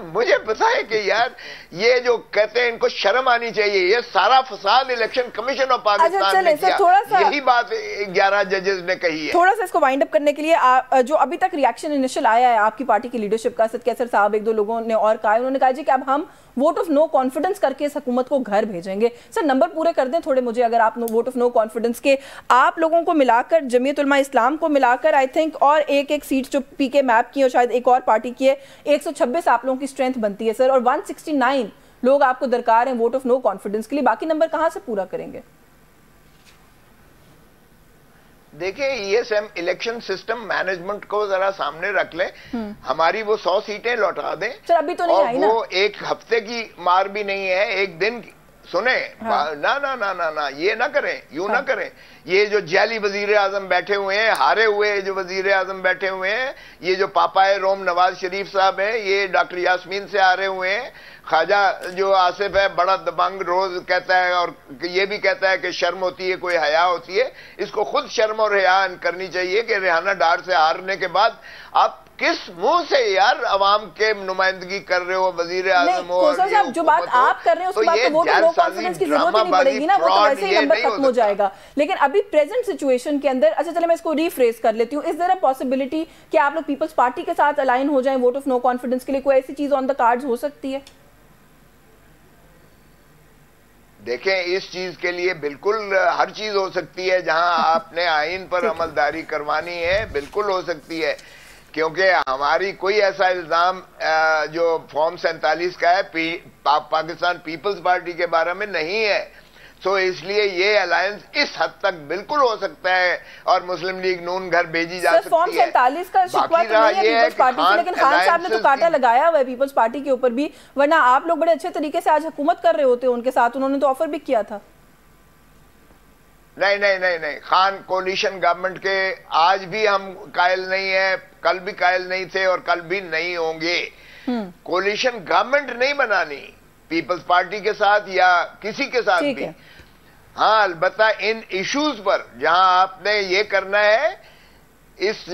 मुझे पता है कि यार ये जो कहते हैं इनको शर्म आनी चाहिए, ये सारा फसाद इलेक्शन कमीशन ऑफ पाकिस्तान ने किया। यही बात 11 जजेस ने कही है।
थोड़ा सा इसको वाइंड अप करने के लिए जो अभी तक रिएक्शन इनिशियल आया है आपकी पार्टी की लीडरशिप का, सद कैसर साहब एक दो लोगों ने और कहा, उन्होंने कहा जी कि अब हम वोट ऑफ नो कॉन्फिडेंस करके इस हुकूमत को घर भेजेंगे। सर नंबर पूरे कर दें थोड़े मुझे, अगर आप वोट ऑफ नो कॉन्फिडेंस के आप लोगों को मिलाकर, जमीयत उलमा इस्लाम को मिलाकर आई थिंक, और एक सीट जो पीके मैप की और शायद एक और पार्टी की है, 126 आप लोगों की स्ट्रेंथ बनती है सर, और 169 लोग आपको दरकार हैं वोट ऑफ नो कॉन्फिडेंस के लिए। बाकी नंबर कहां से पूरा करेंगे?
देखिए ये इलेक्शन सिस्टम मैनेजमेंट को जरा सामने रख ले, हमारी वो 100 सीटें लौटा दें।
सर अभी तो नहीं आई ना,
वो एक हफ्ते की मार भी नहीं है, एक दिन सुने। हाँ। ना ना ना ना ना ये ना करें, यूं ना करें। ये जो जाली वजीर आजम बैठे हुए हैं, हारे हुए जो वजीर आजम बैठे हुए हैं, ये जो पापाए रोम नवाज शरीफ साहब हैं, ये डॉक्टर यास्मीन से हारे हुए हैं। ख्वाजा जो आसिफ है बड़ा दबंग, रोज कहता है और ये भी कहता है कि शर्म होती है, कोई हया होती है। इसको खुद शर्म और हया करनी चाहिए कि रेहाना डार से हारने के बाद आप किस मुंह से यार अवाम के नुमाइंदगी कर रहे हो, वजीर आजम हो।
साहब जो बात आप कर रहे हैं उसके बाद तो वोट ऑफ नो कॉन्फिडेंस की जरूरत ही नहीं पड़ेगी ना, वो तो वैसे ही नंबर खत्म हो जाएगा। लेकिन अभी प्रेजेंट सिचुएशन के अंदर, अच्छा चले मैं इसको रीफ्रेज कर लेती हूँ, इज देयर अ पॉसिबिलिटी कि आप लोग पीपल्स पार्टी के साथ अलाइन हो जाएं वोट ऑफ नो कॉन्फिडेंस के लिए? कोई ऐसी चीज ऑन द कार्ड्स हो सकती है?
देखें इस चीज के लिए बिल्कुल हर चीज हो सकती है, जहां आपने आइन पर अमलदारी करवानी है बिल्कुल हो सकती है, क्योंकि हमारी कोई ऐसा इल्जाम जो फॉर्म 47 का है पाकिस्तान पीपल्स पार्टी के बारे में नहीं है। सो इसलिए ये अलायंस इस हद तक बिल्कुल हो सकता है और मुस्लिम लीग नून घर भेजी जा सकती है।
फॉर्म 47 का शिकवा तो नहीं है पीपल्स पार्टी से, लेकिन खान साहब ने तो कांटा लगाया हुआ है पीपल्स पार्टी के ऊपर भी, वरना आप लोग बड़े अच्छे तरीके से आज हुकूमत कर रहे होते उनके साथ, उन्होंने तो ऑफर भी किया था।
नहीं नहीं नहीं नहीं, खान कोलिशन गवर्नमेंट के आज भी हम कायल नहीं है, कल भी कायल नहीं थे और कल भी नहीं होंगे। कोलिशन गवर्नमेंट नहीं बनानी पीपल्स पार्टी के साथ या किसी के साथ भी। हाँ अलबत्ता इन इश्यूज पर जहां आपने ये करना है, इस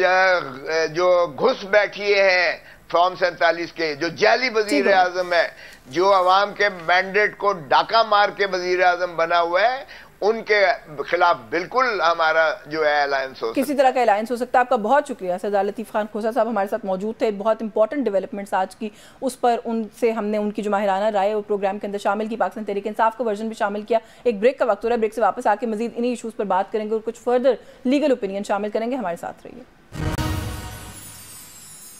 जो घुस बैठिए हैं फॉर्म 47 के जो जाली वजीर आजम है, जो अवाम के मैंडेट को डाका मार के वजीर आजम बना हुआ है, उनके खिलाफ बिल्कुल हमारा जो है अलायंस हो,
किसी तरह का अलायंस हो सकता है। आपका बहुत शुक्रिया सरदार लतीफ़ खान खोसा साहब हमारे साथ मौजूद थे। बहुत इंपॉर्टेंट डेवलपमेंट्स आज की, उस पर उनसे हमने उनकी जो माहिराना राय वो प्रोग्राम के अंदर शामिल की, पाकिस्तान तहरीक इंसाफ का वर्जन भी शामिल किया। एक ब्रेक का वक्त हो रहा है, ब्रेक से वापस आके मजीद इन्हीं इशूज़ पर बात करेंगे और कुछ फर्दर लीगल ओपिनियन शामिल करेंगे। हमारे साथ रहिए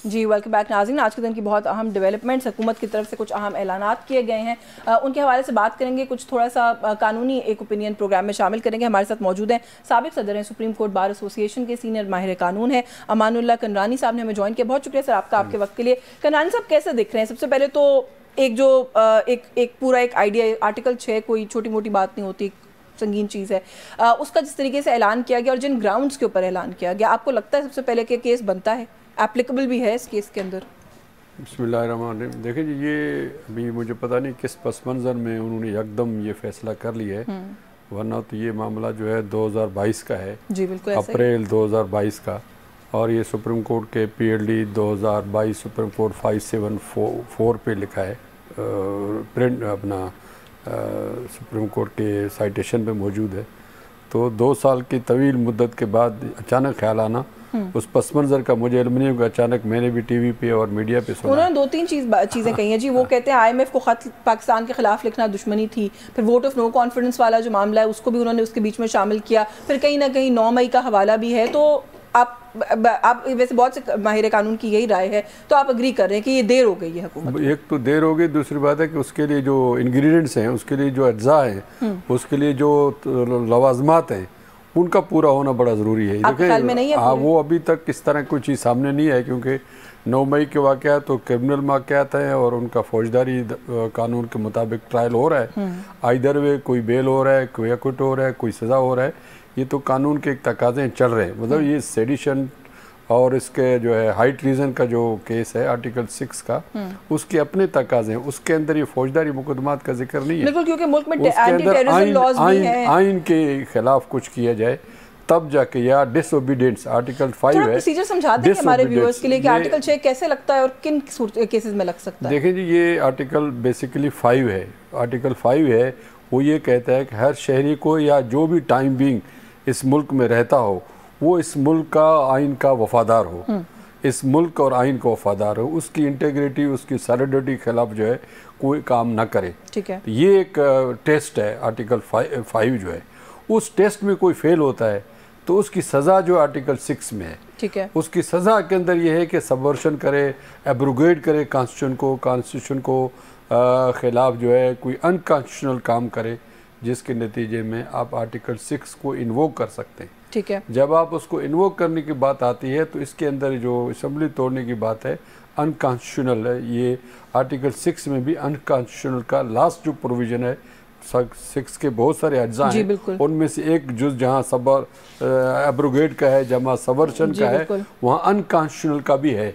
जी। वेलकम बैक नाज़रीन। आज के दिन की बहुत अहम डेवलपमेंट्स, हुकूमत की तरफ से कुछ अहम ऐलानात किए गए हैं, उनके हवाले से बात करेंगे। कुछ थोड़ा सा कानूनी एक ओपिनियन प्रोग्राम में शामिल करेंगे। हमारे साथ मौजूद हैं साबिक सदर हैं सुप्रीम कोर्ट बार एसोसिएशन के, सीनियर माहिर कानून है अमानुल्लाह कनरानी साहब ने हमें ज्वाइन किया। बहुत शुक्रिया सर आपका आपके वक्त के लिए। कनरानी साहब कैसे दिख रहे हैं? सबसे पहले तो एक जो एक पूरा एक आइडिया, आर्टिकल 6 कोई छोटी मोटी बात नहीं होती, संगीन चीज़ है, उसका जिस तरीके से ऐलान किया गया और जिन ग्राउंड्स के ऊपर ऐलान किया गया, आपको लगता है सबसे पहले कि केस बनता है, एप्लीकेबल भी है इस केस के अंदर?
बिस्मिल्लाहिर्रहमानिर्रहीम। देखिए जी, ये अभी मुझे पता नहीं किस पस मंज़र में उन्होंने एकदम ये फैसला कर लिया है, वरना तो ये मामला जो है 2022 का है जी, बिल्कुल अप्रैल 2022 का, और ये सुप्रीम कोर्ट के PLD 2022 सुप्रीम कोर्ट 574 पे लिखा है, प्रिंट अपना सुप्रीम कोर्ट के साइटेशन पे मौजूद है। तो 2 साल की तवील मुद्दत के बाद अचानक ख्याल आना, उस पस मंज़र का मुझे इल्म नहीं होगा, अचानक मैंने भी टीवी पे और मीडिया पे सुना।
उन्होंने 2-3 चीज़ें कही हैं जी। वो कहते हैं IMF को ख़त पाकिस्तान के खिलाफ लिखना दुश्मनी थी, फिर वोट ऑफ नो कॉन्फिडेंस वाला जो मामला है उसको भी उन्होंने उसके बीच में शामिल किया, फिर कहीं ना कहीं 9 मई का हवाला भी है। तो आप वैसे बहुत से माहिर कानून की यही राय है, तो आप अग्री कर रहे हैं कि ये देर हो गई है हुकूमत?
एक तो देर हो गई, दूसरी बात है कि उसके लिए जो इंग्रेडिएंट्स हैं, उसके लिए जो अज्जा हैं, उसके लिए जो लवाजमात हैं, उनका पूरा होना बड़ा ज़रूरी है। देखिए हाँ, वो अभी तक इस तरह कोई चीज़ सामने नहीं है, क्योंकि 9 मई के वाक़यात तो क्रिमिनल वाक़यात हैं और उनका फौजदारी कानून के मुताबिक ट्रायल हो रहा है। आइदर वे कोई बेल हो रहा है, कोई एक्विट हो रहा है, कोई सज़ा हो रहा है, ये तो कानून के तकाज़े चल रहे हैं। मतलब ये सेडिशन और इसके जो है हाई ट्रीजन का जो केस है आर्टिकल 6 का, उसके अपने तकाजे हैं, उसके अंदर ये फौजदारी मुकदमात का जिक्र नहीं है।
बिल्कुल, क्योंकि मुल्क में एंटी टेररिज्म लॉज भी हैं।
आइन के खिलाफ कुछ किया जाए तब जाके, या डिसओबीडियंस आर्टिकल 5 है।
प्रोसीजर समझा देंगे हमारे व्यूअर्स के लिए कि आर्टिकल 6 कैसे लगता है और किन केसेस में लग सकता है?
देखें जी, ये आर्टिकल बेसिकली 5 है। आर्टिकल 5 है, वो ये कहता है कि हर शहरी को या जो भी टाइम बीइंग इस मुल्क में रहता हो, वो इस मुल्क का आइन का वफादार हो, इस मुल्क और आइन का वफादार हो, उसकी इंटेग्रिटी, उसकी सॉलिडरिटी के खिलाफ जो है कोई काम ना करे।
ठीक है,
ये एक टेस्ट है आर्टिकल 5 जो है। उस टेस्ट में कोई फेल होता है तो उसकी सज़ा जो आर्टिकल 6 में है,
ठीक है,
उसकी सज़ा के अंदर ये है कि सबवर्शन करे, एब्रोगेट करे कॉन्स्टिट्यूशन को खिलाफ जो है कोई अनकॉन्स्टिट्यूशनल काम करे, जिसके नतीजे में आप आर्टिकल 6 को इन्वोक कर सकते हैं।
ठीक है,
जब आप उसको इन्वोक करने की बात आती है तो इसके अंदर जो असम्बली तोड़ने की बात है अनकॉन्स्टिट्यूशनल है। ये आर्टिकल 6 में भी अनकॉन्स्टिट्यूशनल का लास्ट जो प्रोविज़न है, 6 के बहुत सारे अज्जा हैं, उनमें से एक जुज जहाँ एब्रोगेट का है, जहाँ सबवर्शन का है, वहाँ अनकॉन्स्टिट्यूशनल का भी है।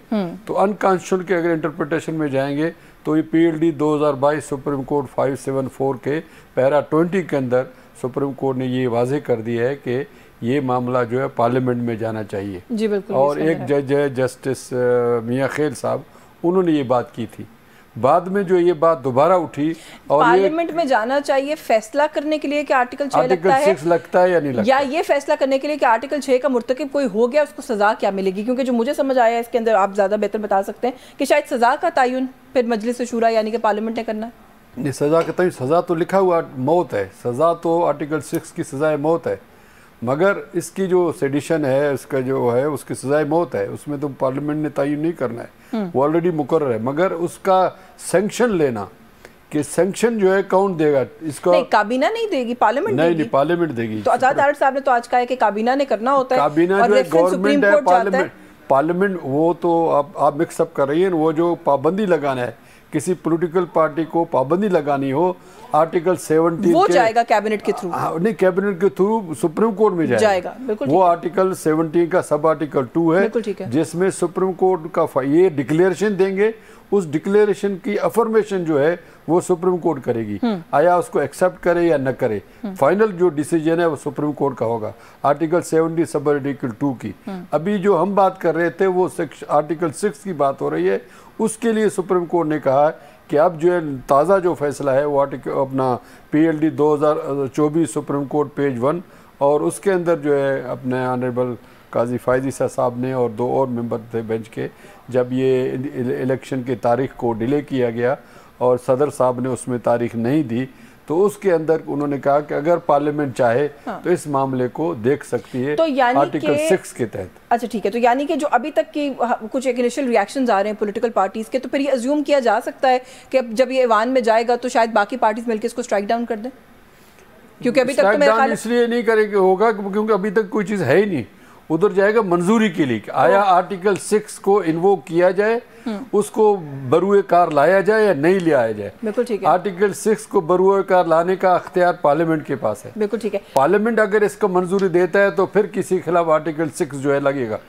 तो अनकॉन्स्टिट्यूशनल के अगर इंटरप्रिटेशन में जाएंगे तो ये PLD 2022 सुप्रीम कोर्ट 574 के पैरा 20 के अंदर सुप्रीम कोर्ट ने ये वाजे कर दिया है कि ये मामला जो है पार्लियामेंट में जाना चाहिए।
जी बिल्कुल।
और एक जज है जस्टिस मियां खेल साहब, उन्होंने ये बात की थी। बाद में जो ये बात दोबारा उठी और
पार्लियामेंट में जाना चाहिए फैसला करने के लिए कि आर्टिकल 6
लगता है या नहीं लगता,
या ये फैसला करने के लिए कि आर्टिकल 6 का मुर्तकिब कोई हो गया उसको सजा क्या मिलेगी? क्योंकि जो मुझे समझ आया इसके अंदर, आप ज्यादा बेहतर बता सकते हैं, कि शायद सजा का तयन फिर मजलिस शूरा यानी कि पार्लियामेंट ने करना है।
सजा का तयन, सजा तो लिखा हुआ मौत है, सजा तो आर्टिकल 6 की सजा मौत है, मगर इसकी जो सेडिशन है, इसका जो है उसकी सजाए मौत है, उसमें तो पार्लियामेंट ने तयन नहीं करना है, वो ऑलरेडी मुकर्रर है। मगर उसका सैंक्शन लेना कि सैंक्शन जो है कौन देगा, इसका
नहीं, काबीना नहीं देगी, पार्लियामेंट देगी।
नहीं, पार्लियामेंट देगी।
तो आजाद आर्ट साहब ने तो आज कहा है कि काबीना ने करना होता है,
काबीना जो है गवर्नमेंट है, पार्लियामेंट वो तो आप मिक्सअप कर रही है। वो जो पाबंदी लगाना है, किसी पॉलिटिकल पार्टी को पाबंदी लगानी हो, आर्टिकल 17
वो जाएगा कैबिनेट के थ्रू।
नहीं, कैबिनेट के थ्रू सुप्रीम कोर्ट में जाएगा।
बिल्कुल,
वो आर्टिकल 17 का सब आर्टिकल 2 है, जिसमें सुप्रीम कोर्ट का ये डिक्लेरेशन देंगे, उस डिक्लेरेशन की अफर्मेशन जो है वो सुप्रीम कोर्ट करेगी, आया उसको एक्सेप्ट करे या न करे, फाइनल जो डिसीजन है वो सुप्रीम कोर्ट का होगा। आर्टिकल 70 सब आर्टिकल 2 की। अभी जो हम बात कर रहे थे वो आर्टिकल 6 की बात हो रही है। उसके लिए सुप्रीम कोर्ट ने कहा कि अब जो है ताज़ा जो फैसला है वो आर्टिकल अपना PLD 2024 सुप्रीम कोर्ट पेज 1, और उसके अंदर जो है अपने ऑनरेबल काजी फायदी साहब ने और 2 और मेंबर थे बेंच के, जब ये इलेक्शन की तारीख को डिले किया गया और सदर साहब ने उसमें तारीख नहीं दी, तो उसके अंदर उन्होंने कहा कि अगर पार्लियामेंट चाहे तो इस मामले को देख सकती है, तो आर्टिकल 6 के तहत।
अच्छा ठीक है, तो यानी कि जो अभी तक की कुछ एक इनिशियल रिएक्शंस आ रहे हैं पॉलिटिकल पार्टीज के, तो फिर ये अज्यूम किया जा सकता है कि अब जब ये ऐवान में जाएगा तो शायद बाकी पार्टीज मिलकर इसको स्ट्राइक डाउन कर दें? क्योंकि अभी तक तो मेरा ख्याल
इसलिए नहीं करेंगे होगा क्योंकि अभी तक कोई चीज़ है ही नहीं। उधर जाएगा मंजूरी के लिए, आया आर्टिकल 6 को इन्वोक किया जाए, उसको बरूए कार लाया जाए या नहीं लाया जाए।
बिल्कुल ठीक है।
आर्टिकल 6 को बरूए कार लाने का अख्तियार पार्लियामेंट के पास है।
बिल्कुल ठीक है।
पार्लियामेंट अगर इसको मंजूरी देता है तो फिर किसी के खिलाफ आर्टिकल 6 जो है लगेगा,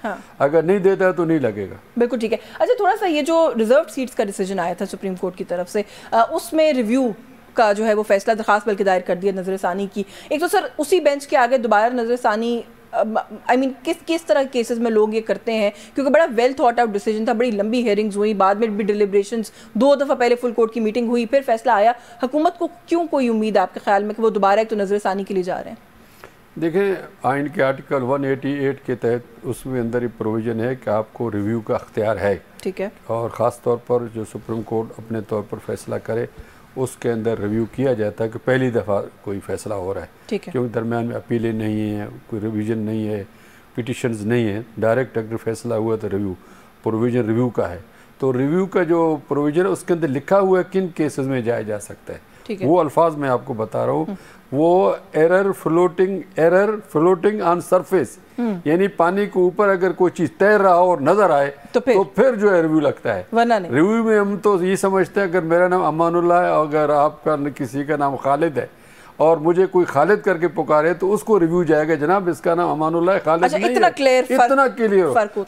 अगर नहीं देता है तो नहीं लगेगा।
बिल्कुल ठीक है। अच्छा, थोड़ा सा ये जो रिजर्व सीट्स का डिसीजन आया था सुप्रीम कोर्ट की तरफ से, उसमें रिव्यू का जो है वो फैसला दरखास्त बल्कि दायर कर दिया नजरसानी की। एक तो सर उसी बेंच के आगे दोबारा नजरसानी, आई मीन किस तरह के केसेस में लोग ये करते हैं? क्योंकि बड़ा वेल थॉट आउट डिसीजन था, बड़ी लंबी हेयरिंग्स हुई, बाद में भी डिलिब्रेशंस, 2 दफ़ा पहले फुल कोर्ट की मीटिंग हुई, फिर फैसला आया। हुकूमत को क्यों कोई उम्मीद है आपके ख्याल में कि वो दोबारा एक तो नजरसानी के लिए जा रहे हैं?
देखें, आइन के आर्टिकल 188 के तहत उसमें अंदर ही प्रोविज़न है कि आपको रिव्यू का अख्तियार है।
ठीक है।
और ख़ास तौर पर जो सुप्रीम कोर्ट अपने तौर पर फैसला करे उसके अंदर रिव्यू किया जाता है कि पहली दफ़ा कोई फ़ैसला हो रहा है, क्योंकि दरमियान में अपीलें नहीं हैं, कोई रिवीजन नहीं है, पिटिशन्स नहीं है, डायरेक्ट अगर फैसला हुआ तो रिव्यू प्रोविज़न रिव्यू का है। तो रिव्यू का जो प्रोविज़न है उसके अंदर लिखा हुआ है किन केसेस में जाया जा सकता है। वो अल्फाज मैं आपको बता रहा हूँ, वो एरर फ्लोटिंग ऑन सरफेस, यानी पानी के ऊपर अगर कोई चीज तैर रहा हो और नजर आए तो फिर जो है रिव्यू लगता है, वरना नहीं। रिव्यू में हम तो ये समझते हैं अगर मेरा नाम अमानुल्लाह है, अगर आपका किसी का नाम खालिद है और मुझे कोई खालिद करके पुकारे तो उसको रिव्यू जाएगा, जनाब इसका नाम अमानुल्लाह खालिद
अच्छा,
नहीं
इतना
है,
क्लियर
इतना क्लियर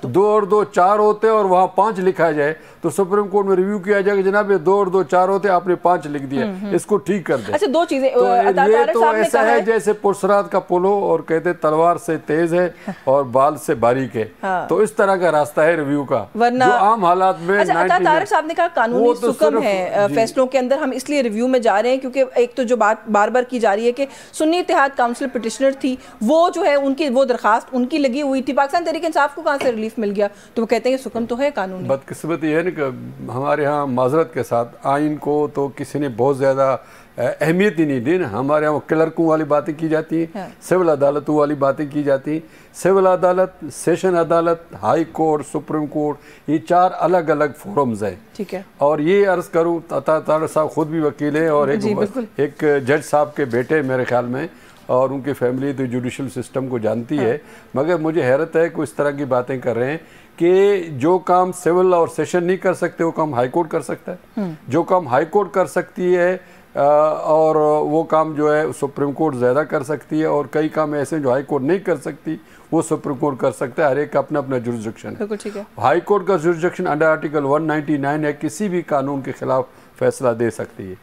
2 और 2 4 होते और वहाँ 5 लिखा जाए तो सुप्रीम कोर्ट में रिव्यू किया जाएगा, जनाब ये 2 और 2 4 होते आपने 5 लिख दिया, इसको ठीक कर दे।
अच्छा, 2 चीजें
तो ये तो ऐसा है जैसे पुरसरात का पुलो और कहते तलवार से तेज है और बाल से बारीक है, तो इस तरह का रास्ता है रिव्यू का जो आम हालात में।
अच्छा, तारिक साहब ने कहा कानूनी सुकम है फैसलों के अंदर, हम इसलिए रिव्यू में जा रहे हैं क्योंकि एक तो जो बात बार बार की जा रही है कि सुन्नी इत्तेहाद काउंसिल पिटिशनर थी, वो जो है उनकी वो दरखास्त उनकी लगी हुई थी, पाकिस्तान तहरीक इंसाफ को कहाँ से रिलीफ मिल गया, तो वो कहते हैं कि सुकम तो है कानूनी।
बदकिस्मती है ना कि हमारे यहाँ माजरत के साथ आइन को तो किसी ने बहुत ज़्यादा अहमियत ही नहीं दी ना। हमारे यहाँ क्लर्कों वाली बातें की जाती हैं, सिविल अदालतों वाली बातें की जाती हैं। सिविल अदालत, सेशन अदालत, हाई कोर्ट, सुप्रीम कोर्ट, ये 4 अलग अलग फोरम्स हैं।
ठीक है।
और ये अर्ज करूँ, तारिक साहब खुद भी वकील हैं और एक जज साहब के बेटे मेरे ख्याल में, और उनकी फैमिली तो जुडिशल सिस्टम को जानती है, मगर मुझे हैरत है कि इस तरह की बातें कर रहे हैं कि जो काम सिविल और सेशन नहीं कर सकते वो काम हाई कोर्ट कर सकता है, जो काम हाई कोर्ट कर सकती है और वो काम जो है सुप्रीम कोर्ट ज़्यादा कर सकती है, और कई काम ऐसे जो हाई कोर्ट नहीं कर सकती वो सुप्रीम कोर्ट कर सकता है। हर एक का अपना अपना जुरिसडिक्शन है।
ठीक है।
हाई कोर्ट का जुरिसडिक्शन अंडर आर्टिकल 199 है, किसी भी कानून के खिलाफ फैसला दे सकती है,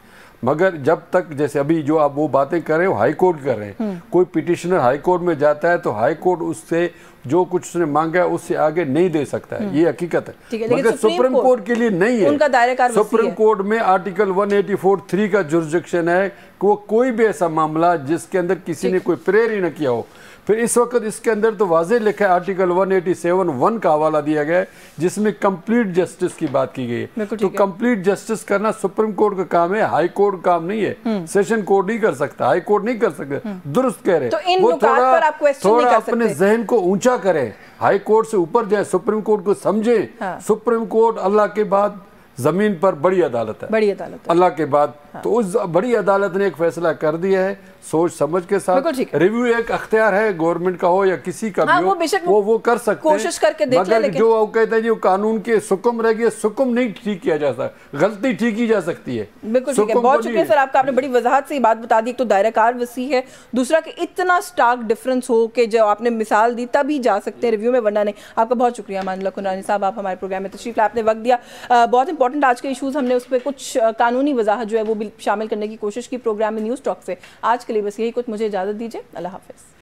मगर जब तक जैसे अभी जो आप वो बातें कर रहे हो हाई कोर्ट कर रहे हैं, कोई पिटिशनर हाई कोर्ट में जाता है तो हाई कोर्ट उससे जो कुछ उसने मांगा है उससे आगे नहीं दे सकता है, ये हकीकत है। मगर सुप्रीम कोर्ट के लिए नहीं है,
उनका दायरा
सुप्रीम कोर्ट में आर्टिकल 184(3) का जुरिसडिक्शन है कि वो कोई भी ऐसा मामला जिसके अंदर किसी ने कोई प्रेयर ही न किया हो। फिर इस वक्त इसके अंदर तो वाज़ेह लिखा है, आर्टिकल 187(1) का हवाला दिया गया है जिसमें कंप्लीट जस्टिस की बात की गई है। तो कंप्लीट जस्टिस करना सुप्रीम कोर्ट का काम है, हाई कोर्ट काम नहीं है। सेशन कोर्ट नहीं कर सकता, हाई कोर्ट नहीं कर सकता। दुरुस्त कह रहे हैं, वो थोड़ा अपने जहन को ऊंचा करें, हाई कोर्ट से ऊपर जाए, सुप्रीम कोर्ट को समझे। सुप्रीम कोर्ट अल्लाह के बाद जमीन पर बड़ी अदालत है, बड़ी अदालत है अल्लाह के बाद। तो उस बड़ी अदालत ने एक फैसला कर दिया है सोच समझ के साथ। रिव्यू एक अख्तियार है गवर्नमेंट का हो या किसी का भी हो, वो कर सकते हैं, कोशिश करके देख लें। मगर जो वो कहते हैं जी कानून के सुकम रह गया, सुकम नहीं ठीक किया जा सकता, गलती ठीक की जा सकती है।
बिल्कुल ठीक है, बहुत शुक्रिया सर आपका, आपने बड़ी वजाहत से ये बात बता दी। एक तो दायराकार वसी है, दूसरा कि इतना स्टार्क डिफरेंस हो कि जो आपने मिसाल दी तभी जा सकते हैं रिव्यू में, वरना नहीं। आपका बहुत शुक्रिया अमानुल्लाह कुनरानी साहब, आप हमारे प्रोग्राम में तशरीफ लाए, आपने वक्त दिया। बहुत इंपॉर्टेंट आज के इशूज़ हमने उस पर कुछ कानूनी वजाहत जो है वो भी शामिल करने की कोशिश की प्रोग्राम में न्यूज़ टॉक से। आज के लिए बस यही कुछ, मुझे इजाज़त दीजिए, अल्लाह हाफ़िज़।